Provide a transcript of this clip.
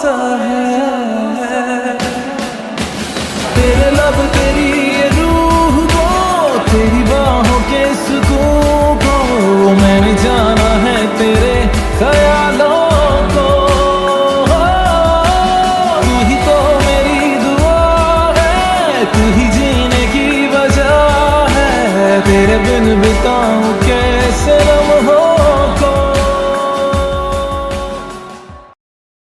सा है। तेरे लब तेरी ये रूह को, तेरी बाहों के सुकून को, मैंने जाना है तेरे ख्यालों को। तू ही तो मेरी दुआ है, तू ही जीने की वजह है, तेरे बिन बिताऊं कैसे लम्हों